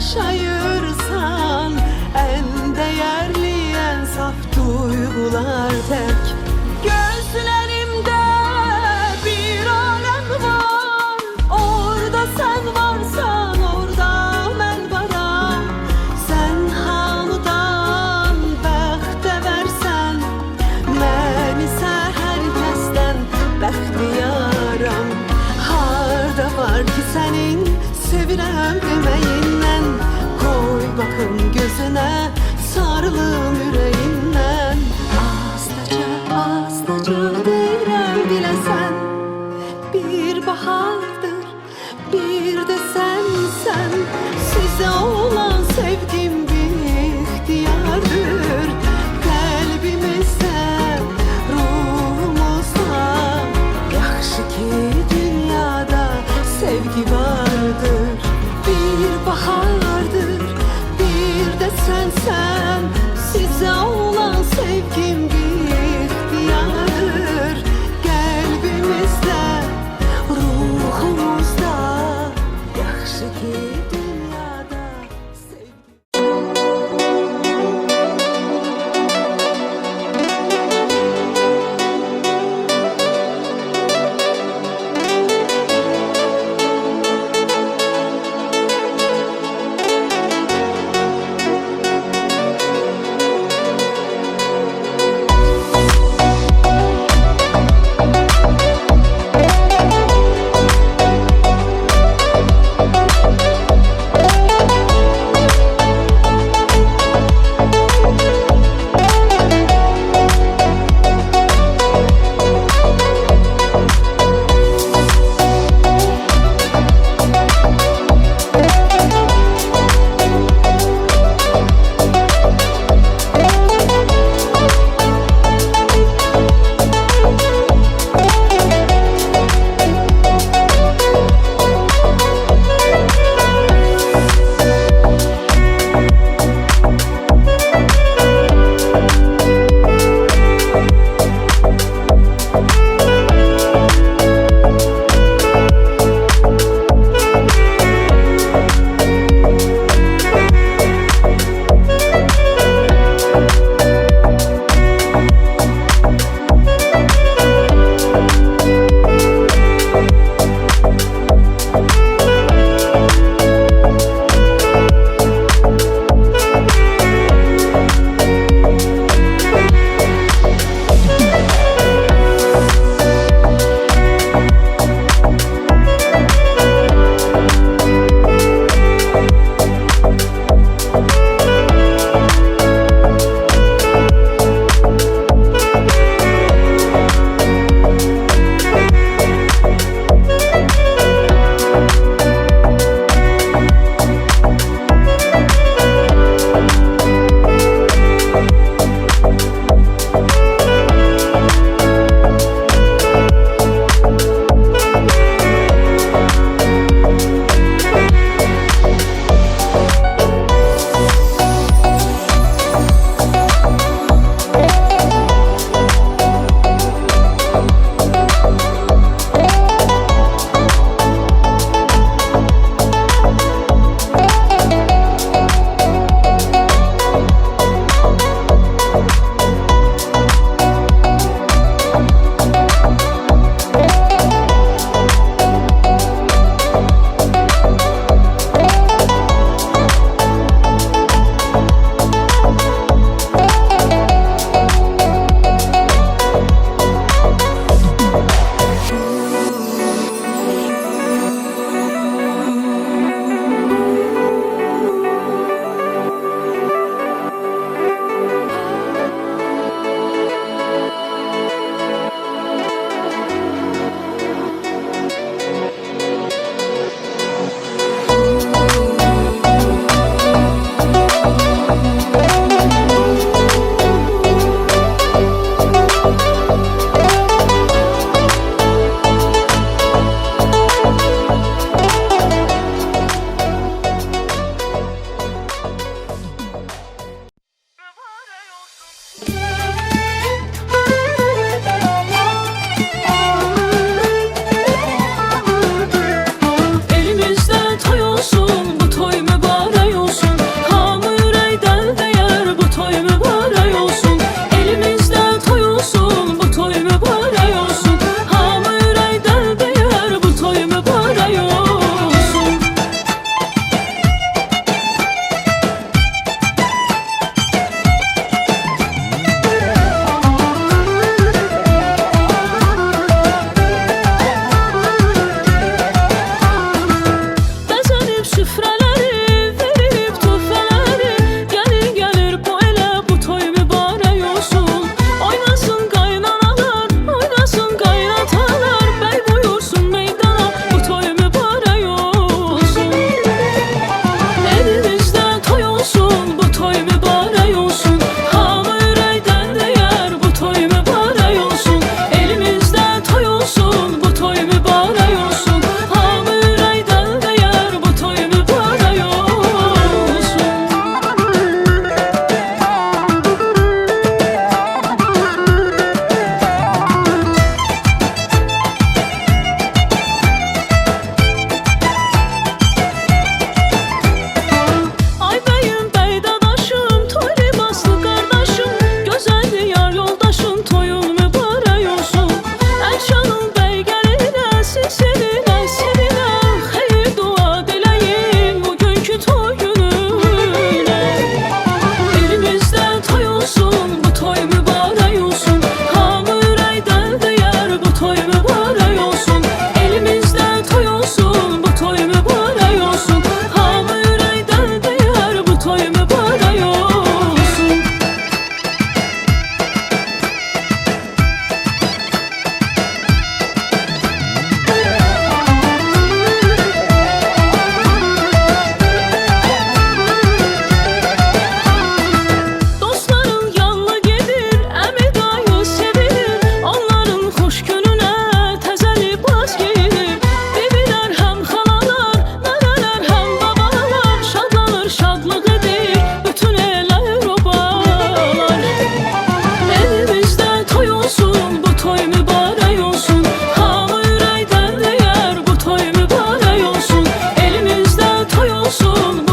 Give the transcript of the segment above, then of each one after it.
yaşayırsan en değerli, en saf duygular tek. Gözlerimde bir alem var, orada sen varsan orada ben varam. Sen hamıdan bəxtə versən, mən isə hər kəsdən bəxtiyaram. Harda var ki sənin sevirəm deməyindən, koy bakın gözüne, sarılım yüreğinden. Astaca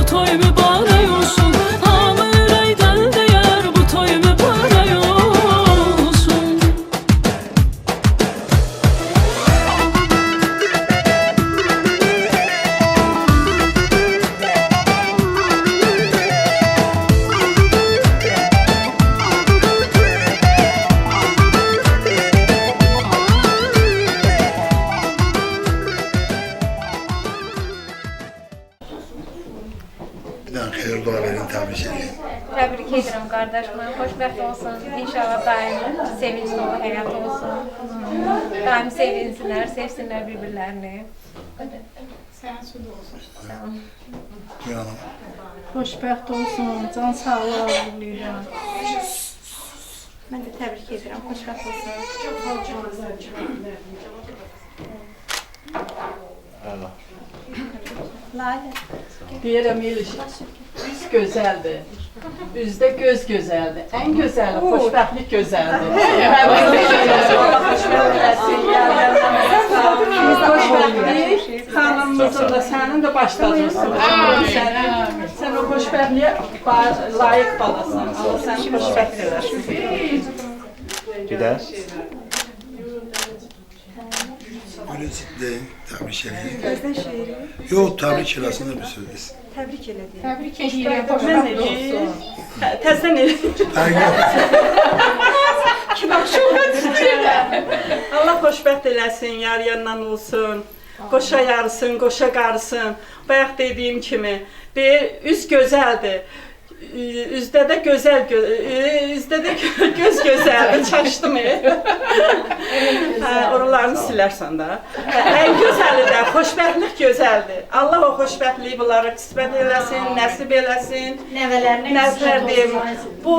toy mübarek olsun. Hamı ürəkdən deyər bu toy mübarek olsun. Bir tane hayırlı dua verin, tebrik edeyim. Təbrik edirəm qardaşıma. Xoşbəxt olsun. İnşallah daim sevinç dolu həyat olsun. Daim sevinsinlər, sevsinlər bir-birlərini. Sən su da olsun. Sağ ol. Buyur hanım. Xoşbəxt olsun, can sağlığı arzulayıram. Mən də təbrik edirəm. Xoşbəxt olsun. Lalə. Deyirəm Eliş, üz gözəldir. Üzdə göz gözəldir. Ən gözəli xoşbəxtlik gözəldir. Xoşbəxtlik xanımımızın da sənin də başladın. Sən o xoşbəxtliyə layiq balasan. Allah səni xoşbəxt eləsin. Gider. Buyurun siz deyin, tebrik edeyim. Yok, tebrik eləsin bir söz desin. Təbrik elədim. Təbrik edirəm. Xoşbəxt olsun. Təzdən elə. Allah xoşbəxt eləsin, yar yandan olsun. Qoşa yarısın, qoşa qarısın. Bayaq dediyim kimi, üz gözəldir. Üzdə də göz gözəldir, çaşdım. Oralarını silərsən də. Ən gözəli də, xoşbəxtlik gözəldir. Allah o xoşbəxtliyi bunlara qismət eləsin, nəsib eləsin. Nəzərdim. Bu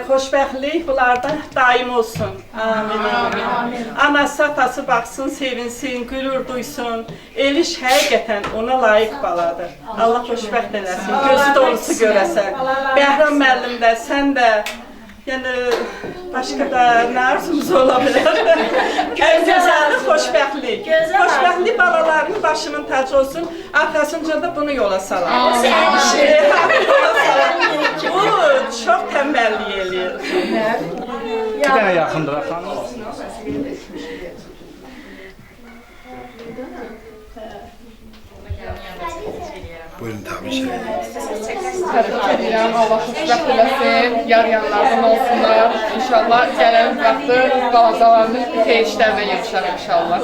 xoşbəxtlik bunlarda daim olsun. Amin. Anası, atası baxsın, sevinsin, qürur duysun. Eliş həqiqətən ona layiq baladır. Allah xoşbəxt eləsin, gözü dolusu görəsən. Bəhram müəllim də, sən də, yəni başqa da nə arzumuz ola bilər? Ən gözəli xoşbəxtlik. Xoşbəxtlik balalarının başının tacı olsun, arxasınca da bunu yola salar. Bu çox tənbəllik eləyir. Bir tane yakındır hanım. Buyurun, tebrik edeyim. Təbrik edirəm, Allah xoşbəxt eləsin, yar-yanlardan olsunlar. İnşallah gələn vaxtı balacalarımız bir xeyir işlərlə yığışar inşallah.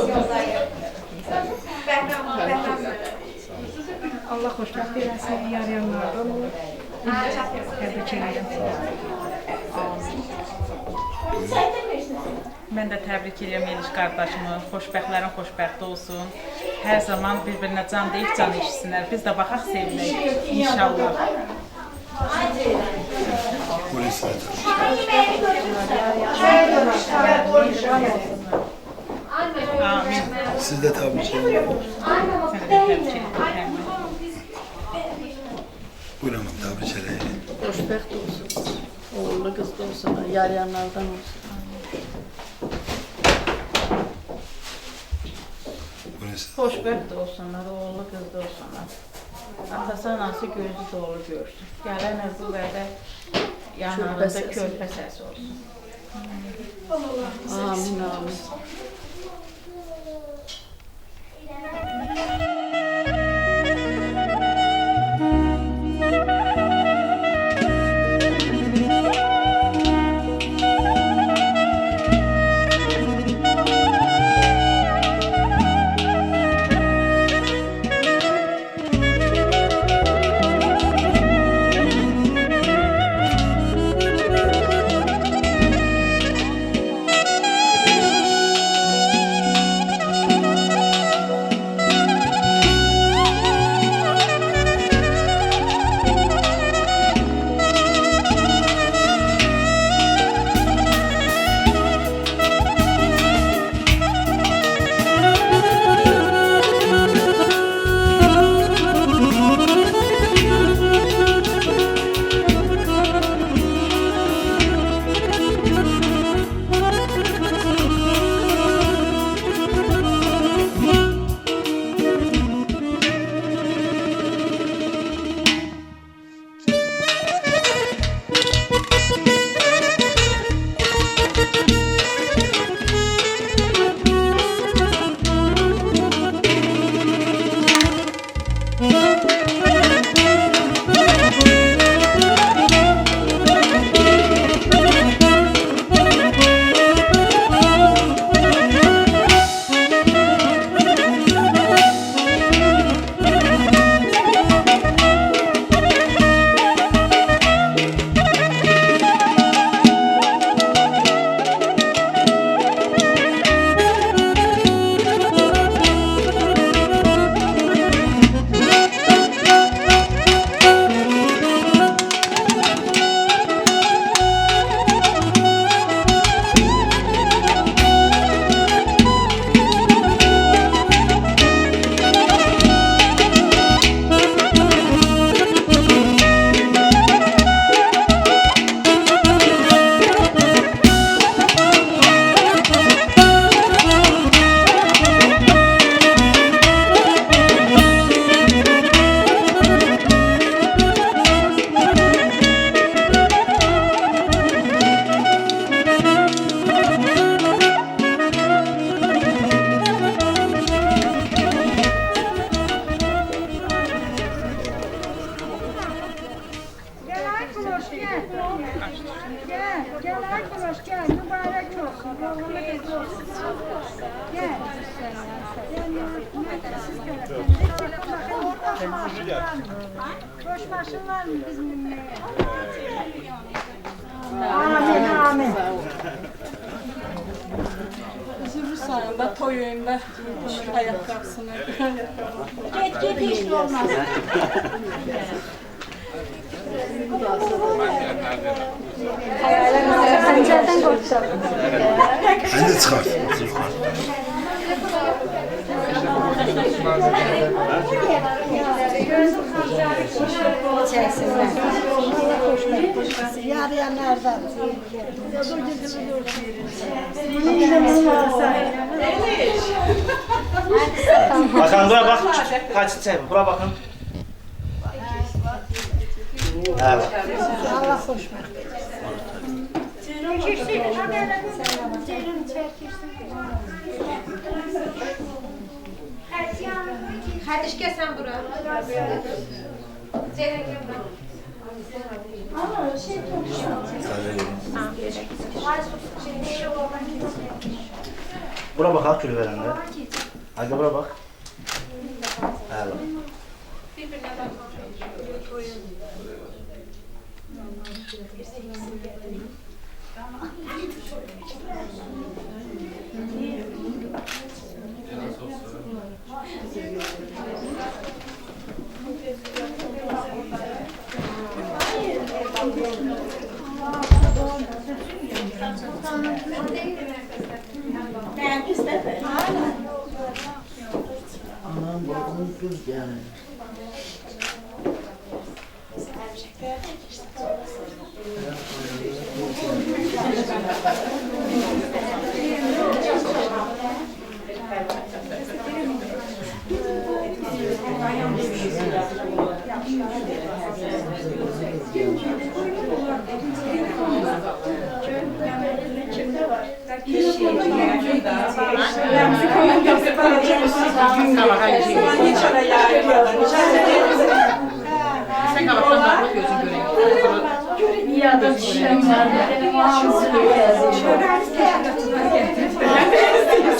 Allah xoşbəxt eləsin, yar-yanlardan olur. Təbrik edirəm. Mən də təbrik edirəm Eliş qardaşımı. Xoşbəxtlərin xoşbəxti olsun. Hər zaman bir-birinə can deyib can eşitsinlər. Biz də baxaq sevinək inşallah. Buyurun size Amin. Siz de tebrik edin. Səni də təbrik edirəm. Buyurun hanım, tebrik edeyim. Xoşbəxt olsun. Oğullu qızlı olsun, yar-yanlardan olsun. Buyurun siz. Xoşbəxt olsunlar, oğullu qızlı olsunlar. Atası, anası gözü dolu görsün. Gələn bu qədər yanlarında körpə səsi olsun. Amin, amin. Koş gel. Gel. Gel arkadaş gel. Mübarek olsun. Yolunuz olsun. Gel. Boş başın var mı bizim ünlüye? Amin amin. Üzülür sayında toyunda ayakkabısını. Git hiç olmaz. Pencereden korkacağım. Ben de çıkart. Yarayanlardan. Bakın bura bak. Kaç çay. Bura bakın. Evet. Allah hoş çekirsin. Kardeş gel sen buraya. Ceren gel buraya. Bura bak ha külü verende. Hadi bura bak. Evet. Birbirine bakma. Anam babam kız yani.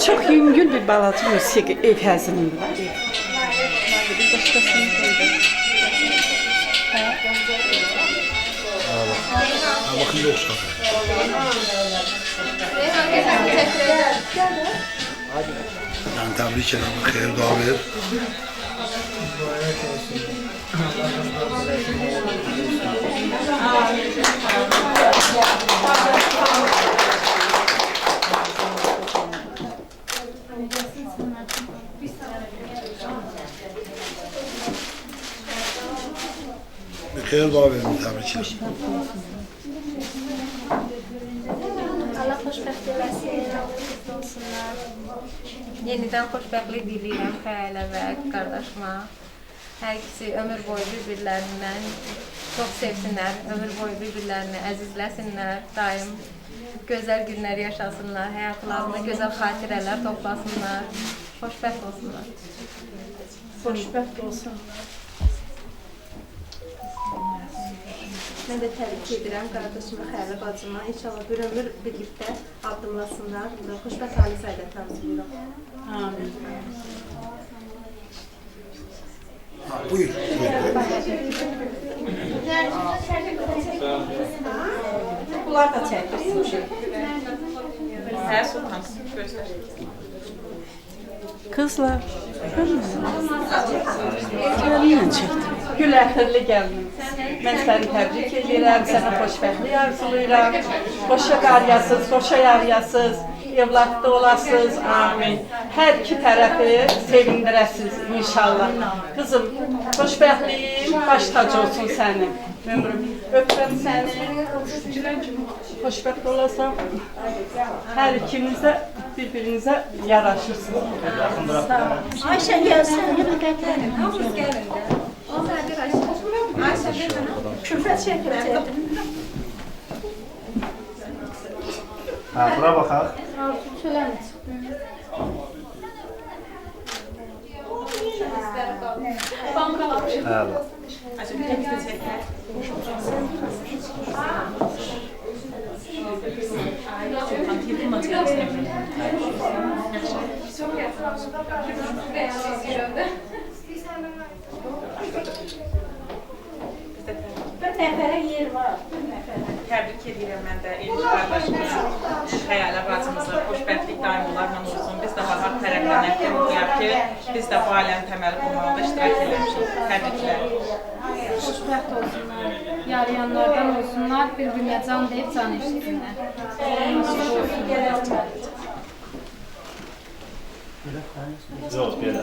Çok yüngül bir balaca musiqi ev həzinin var. Bakın yok çıkart. Yani tebrik ederim. Hayır dua ver. Hayır dua verin. Tebrik ederim. Allah xoşbəxt eləsin, olsunlar. Yenidən xoşbəxtlik diləyirəm Xəyalə və qardaşıma. Hər ikisi ömür boyu bir-birlərindən çox sevsinlər, ömür boyu bir-birlərini əzizləsinlər, daim gözəl günlər yaşasınlar, həyatlarında gözəl xatirələr toplasınlar, xoşbəxt olsunlar. Xoşbəxt olsun. Mən də təbrik edirəm qardaşıma, Xəyalə bacıma. İnşallah bir ömür birlikdə addımlasınlar. Xoşbəxt hali səadət arzulayıram. Amin. Buyur. Bunlar da çəkirsin. Hə, sultan. Göstər. Kızlar. Gəlinlə çəkdim. Gül əxirli gəlin. Mən səni təbrik edirəm, sənə xoşbəxtlik arzulayıram. Boşa qarıyasız, boşa yarıyasız, evlatlı olasınız, amin. Hər iki tərəfi sevindirəsiniz inşallah. Qızım, xoşbəxtliyin baş tacı olsun sənin. Ömrüm, öpürəm səni. Xoşbəxt olasan. Hər ikiniz də bir-birinizə yaraşırsınız. Ayşe gelsin. Yine getirin. Hamınız gəlin də. Onlar bir Ayşə. Ayşə bir mənə. Küfret çekecek. Ha, bura baxaq. Söylemeyin. Evet. nəfərə yer var. Bir nəfərə. Təbrik edirəm mən də Eliş qardaşımı, Xəyalə bacımızı, xoşbəxtlik daim onlarla olsun. Biz də var tərəfdən mutluyaq ki, biz də bu ailənin təməli qurmağında iştirak eləmişik. Təbriklər. Xoşbəxt olsunlar, yarayanlardan olsunlar, bir-birinə can deyib can eşitsinlər. Yok, belə.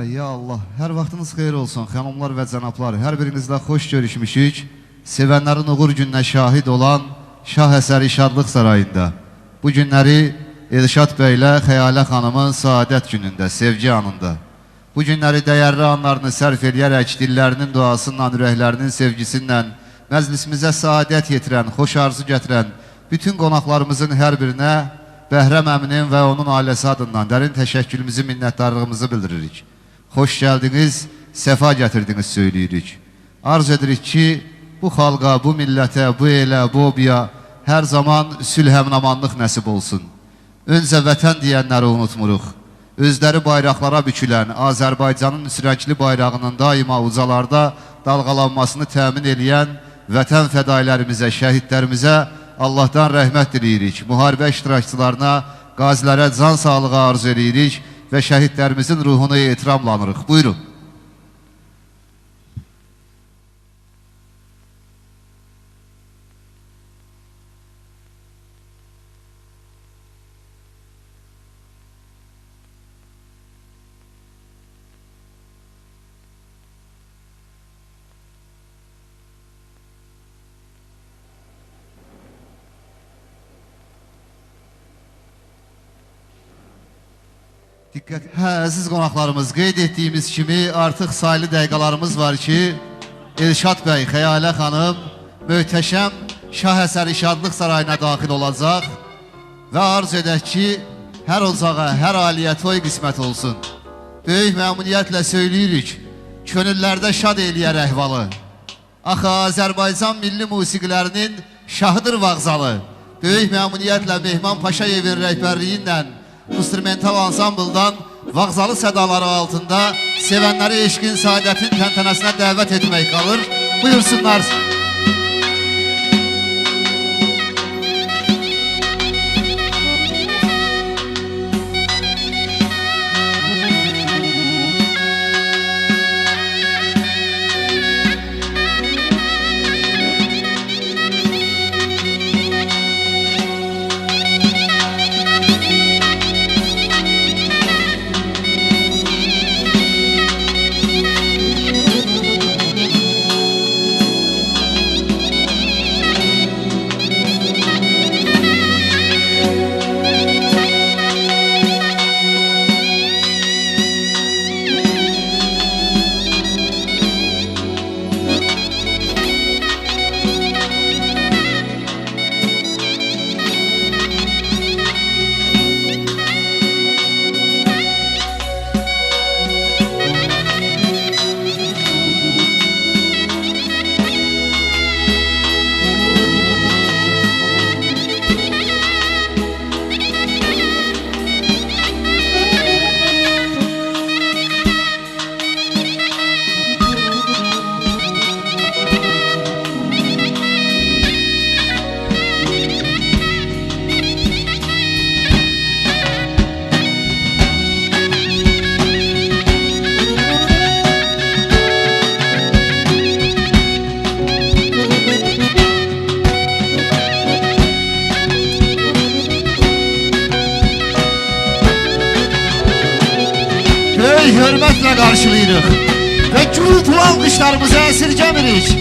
Ya Allah, hər vaxtınız xeyir olsun, xanımlar və cənablar. Hər birinizlə xoş görüşmüşük. Sevənlərin uğur gününə şahid olan Şah Əsəri Şadlıq Sarayında. Bu günləri Elşad bəylə Xəyalə xanımın saadət günündə, sevgi anında. Bu günləri dəyərli anlarını sərf edərək dillərinin duasıyla, ürəklərinin sevgisindən məclisimizə saadət yetirən, xoş arzu gətirən bütün qonaqlarımızın hər birinə Bəhrəm əminin və onun ailəsi adından dərin təşəkkürümüzü, minnətdarlığımızı bildiririk. Xoş gəldiniz, səfa gətirdiniz söyləyirik. Arz edirik ki, bu xalqa, bu millətə, bu elə, bu obiya hər zaman sülh-əmnamanlıq nəsib olsun. Öncə vətən deyənləri unutmuruq. Özləri bayraqlara bükülən Azərbaycanın üsrəngli bayrağının daima ucalarda dalğalanmasını təmin edən vətən fədailərimizə, şəhidlərimizə Allahdan rəhmət diləyirik. Müharibə iştirakçılarına, qazilərə can sağlığı arzu edirik və şəhidlərimizin ruhunu ehtiramlanırıq. Buyurun. Diqqət. Əziz qonaqlarımız, qeyd etdiyimiz kimi artıq saylı dəqiqalarımız var ki, Elşad bəy, Xəyalə xanım möhtəşəm şah əsəri şadlıq sarayına daxil olacaq və arz edək ki, hər ocağa, hər ailəyə toy qismət olsun. Böyük məmnuniyyətlə söyləyirik, könüllərdə şad eləyər əhvalı. Axı Azərbaycan milli musiqilərinin şahıdır vağzalı. Böyük məmnuniyyətlə Mehman Paşayevin rəhbərliyi ilə instrumental ansambldan vağzalı sədaları altında sevənləri eşqin, saadətin təntənəsinə dəvət etmək qalır. Buyursunlar. Hörmətlə qarşılayırıq və gürültülü alqışlarımızı əsirgəmirik.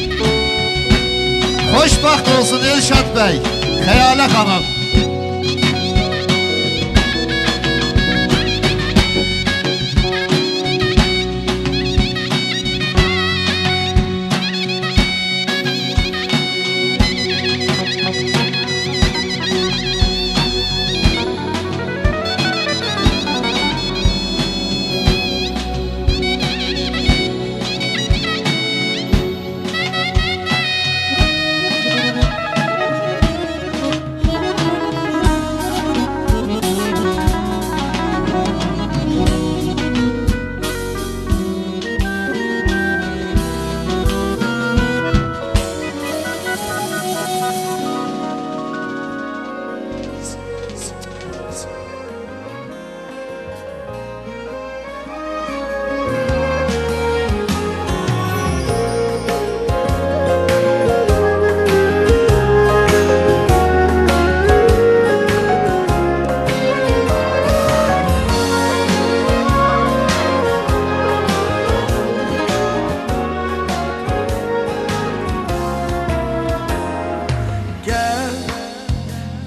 Xoşbaxt olsun Elşad bəy, Xəyalə xanım.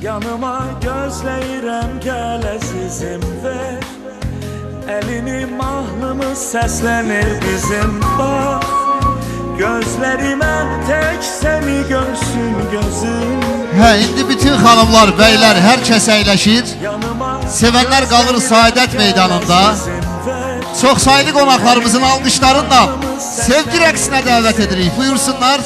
Yanıma gözləyirəm gəl əzizim ver Əlini mahnımız səslənir bizim bax Gözlərimə tək səni görsün gözüm Hə, indi bütün xanımlar, bəylər, hər kəs əyləşir Sevənlər qalır Saadət meydanında Çox saylı qonaqlarımızın alqışlarından sevgi rəqsinə dəvət edirik, buyursunlar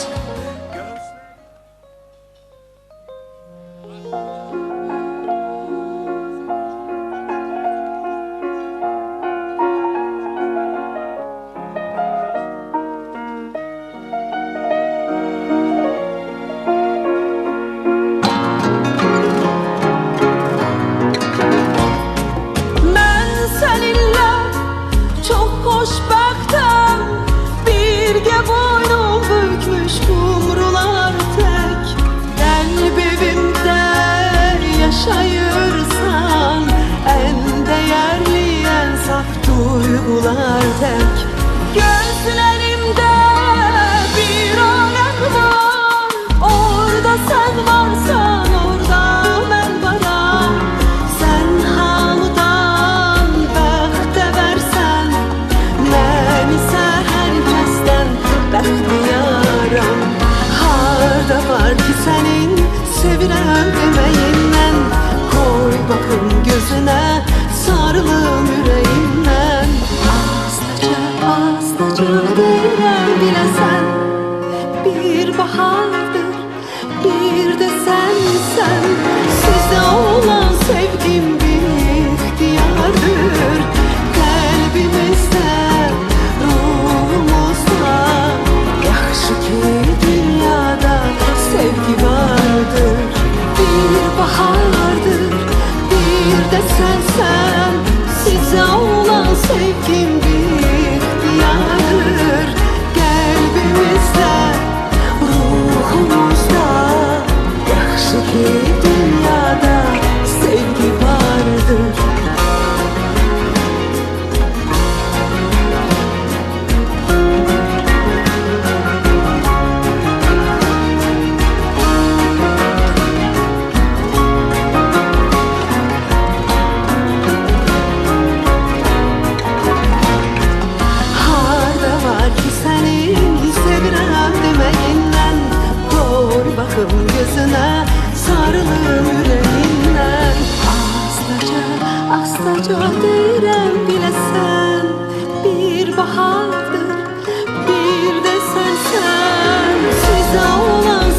Xoşbəxtəm, birgə boynum bükmüş bu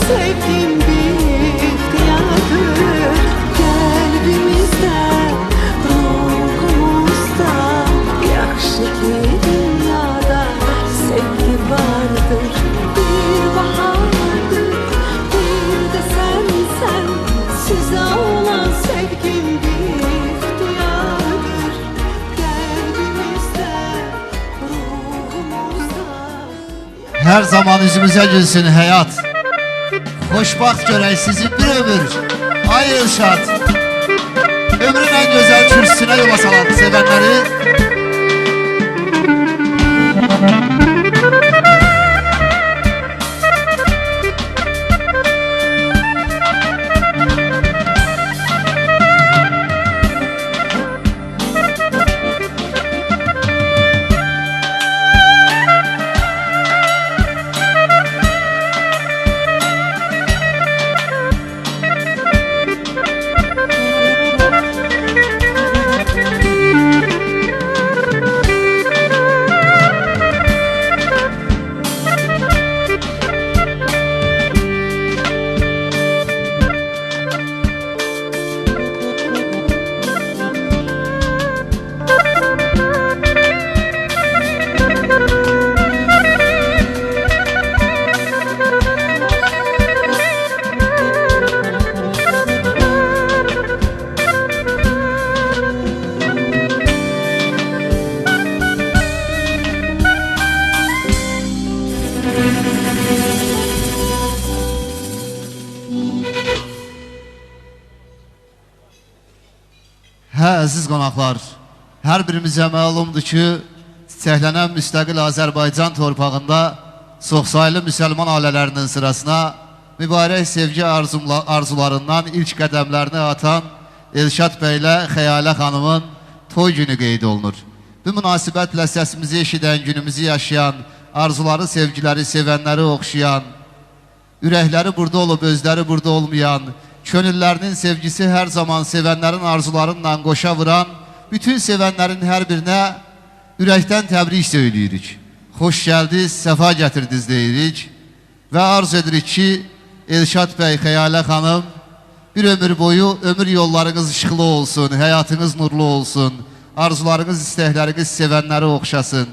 sevgim bir ixtiyardır. Qəlbimizdə, ruhumuzda, yaxşı ki dünyada sevgi vardır. Bir bahardır, bir də sən, sizə olan sevgim bir ixtiyardır. Qəlbimizdə, ruhumuzda. Her zaman yüzümüze gülsün hayat. Xoşbaxt görək sizi bir ömür. Ay Elşad. Ömrün en güzel kürsüsüne yola salan sevenleri. Hə, əziz qonaqlar, hər birimizə məlumdur ki, çiçəklənən müstəqil Azərbaycan torpağında çoxsaylı müsəlman ailələrinin sırasına mübarək sevgi arzularından ilk qədəmlərini atan Elşad bəylə Xəyalə xanımın toy günü qeyd olunur. Bu münasibətlə səsimizi eşidən, günümüzü yaşayan, arzuları, sevgiləri, sevənləri oxşayan, ürəkləri burada olub, özləri burada olmayan, könüllərinin sevgisi hər zaman sevənlərin arzularından qoşa vuran, bütün sevənlərin hər birinə ürəkdən təbrik söyləyirik. Xoş gəldiniz, səfa gətirdiniz deyirik və arzu edirik ki, Elşad bəy, Xəyalə xanım, bir ömür boyu ömür yollarınız işıqlı olsun, həyatınız nurlu olsun, arzularınız, istəkləriniz sevənləri oxşasın,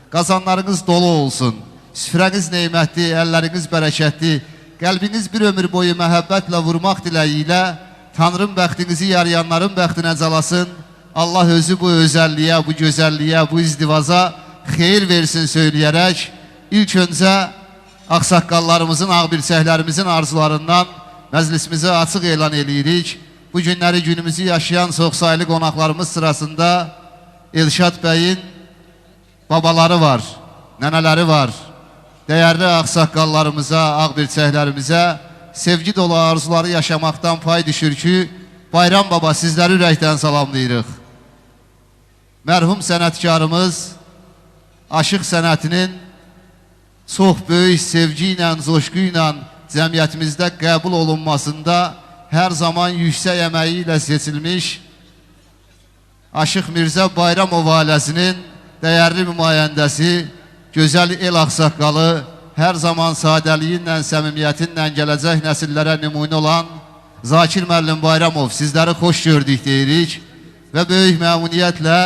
qazanlarınız dolu olsun, süfrəniz neymətli, əlləriniz bərəkətli, qəlbiniz bir ömür boyu məhəbbətlə vurmaq diləyi ilə Tanrım bəxtinizi yarayanların bəxtinə calasın. Allah özü bu özəlliyə, bu gözəlliyə, bu izdivaza xeyir versin söyləyərək ilk öncə ağsaqqallarımızın, ağbirçəklərimizin arzularından məclisimizi açıq elan edirik. Bu günləri günümüzü yaşayan çoxsaylı qonaqlarımız sırasında Elşad bəyin babaları var, nənələri var. Dəyərli ağsaqqallarımıza, ağbirçəklərimizə sevgi dolu arzuları yaşamaqdan pay düşür ki, Bayram baba sizləri ürəkdən salamlayırıq. Mərhum sənətkarımız aşıq sənətinin çox böyük sevgi ilə, coşqu ilə cəmiyyətimizdə qəbul olunmasında hər zaman yüksək əməyi ilə seçilmiş Aşıq Mirzə Bayramov ailəsinin dəyərli nümayəndəsi, gözəl el ağsaqqalı, hər zaman sadəliyinlə, səmimiyyətinlə gələcək nəsillərə nümunə olan Zakir müəllim Bayramov, sizləri xoş gördük deyirik və böyük məmnuniyyətlə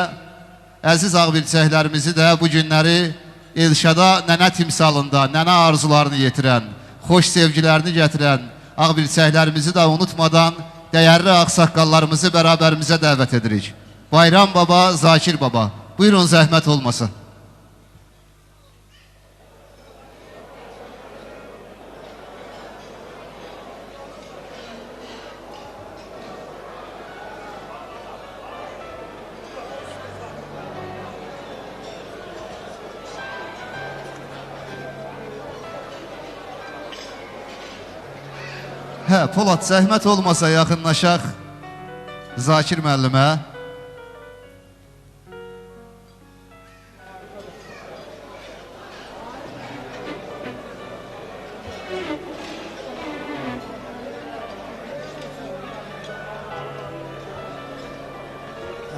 əziz ağbirçəklərimizi də bu günləri Elşada nənə timsalında, nənə arzularını yetirən, xoş sevgilərini gətirən ağbirçəklərimizi də unutmadan dəyərli ağsaqqallarımızı bərabərimizə dəvət edirik. Bayram baba, Zakir baba, buyurun zəhmət olmasın. Hə, Polad, zəhmət olmasa yaxınlaşaq Zakir müəllimə.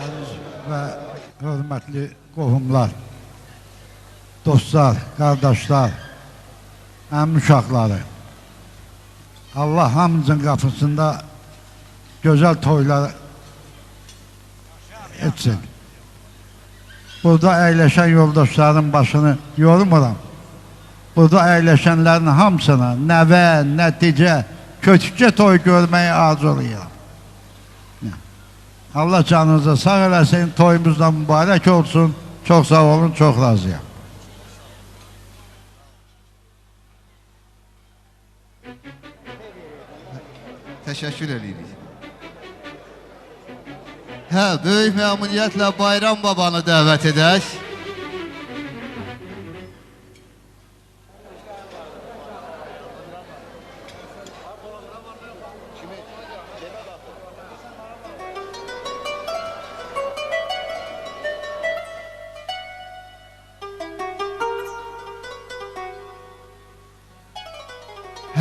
Əziz və hörmətli qohumlar, dostlar, qardaşlar, əmim uşaqları. Allah hamımızın qapısında gözəl toylar etsin. Burada əyləşən yoldaşların başını yormuram. Burada əyləşənlərin hamısına nəvə, nəticə, kötükçə toy görməyi arzulayıram. Allah canınıza sağ eləsin, toyumuz da mübarək olsun. Çox sağ olun, çox razıyam. Təşəkkür edirik. Hə, böyük məmnuniyyətlə Bayram babanı dəvət edək.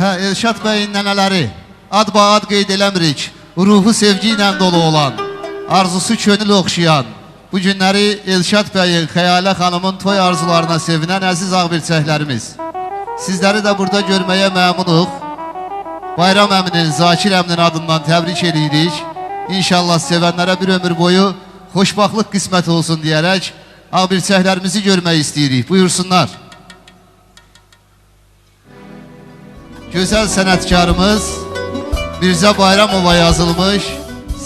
Hə, Elşad bəyin nənələri, ad-ba-ad qeyd eləmirik, ruhu sevgi ilə dolu olan, arzusu könül oxşayan, bu günləri Elşad bəyin, Xəyalə xanımın toy arzularına sevinən əziz ağbirçəklərimiz. Sizləri də burada görməyə məmunuq. Bayram əminin, Zakir əminin adından təbrik edirik. İnşallah sevənlərə bir ömür boyu xoşbaxtlıq qismət olsun deyərək, ağbirçəklərimizi görmək istəyirik. Buyursunlar. Gözəl sənətkarımız Mirzə Bayramova yazılmış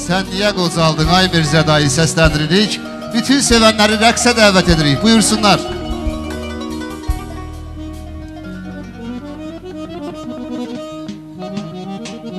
Sən niyə qocaldın ay Mirzə dayı səsləndiririk. Bütün sevənləri rəqsə dəvət edirik. Buyursunlar.